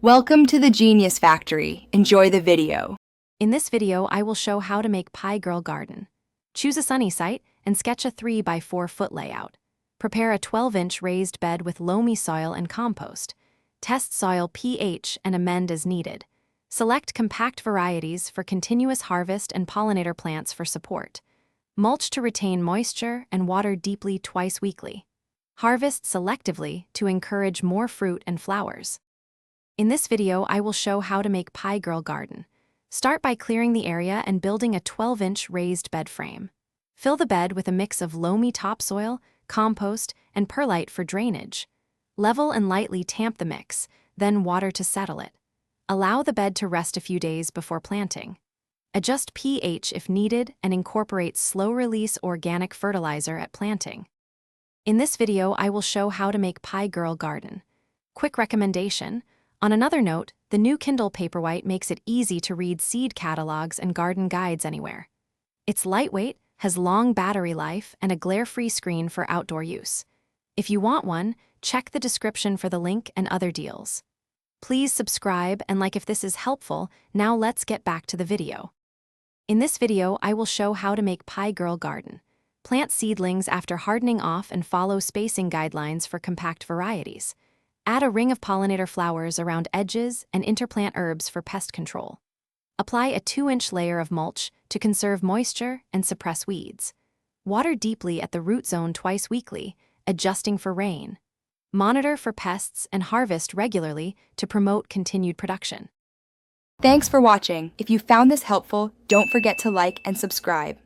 Welcome to the Genius Factory. Enjoy the video. In this video, I will show how to make Pie Girl Garden. Choose a sunny site and sketch a 3 by 4 foot layout. Prepare a 12-inch raised bed with loamy soil and compost. Test soil pH and amend as needed. Select compact varieties for continuous harvest and pollinator plants for support. Mulch to retain moisture and water deeply twice weekly. Harvest selectively to encourage more fruit and flowers. In this video, I will show how to make Pie Girl Garden. Start by clearing the area and building a 12-inch raised bed frame. Fill the bed with a mix of loamy topsoil, compost, and perlite for drainage. Level and lightly tamp the mix, then water to settle it. Allow the bed to rest a few days before planting. Adjust pH if needed and incorporate slow-release organic fertilizer at planting. In this video, I will show how to make Pie Girl Garden. Quick recommendation: on another note, the new Kindle Paperwhite makes it easy to read seed catalogs and garden guides anywhere. It's lightweight, has long battery life, and a glare-free screen for outdoor use. If you want one, check the description for the link and other deals. Please subscribe and like if this is helpful. Now let's get back to the video. In this video, I will show how to make Pie Girl Garden. Plant seedlings after hardening off and follow spacing guidelines for compact varieties. Add a ring of pollinator flowers around edges and interplant herbs for pest control. Apply a 2-inch layer of mulch to conserve moisture and suppress weeds. Water deeply at the root zone twice weekly, adjusting for rain. Monitor for pests and harvest regularly to promote continued production. Thanks for watching. If you found this helpful, don't forget to like and subscribe.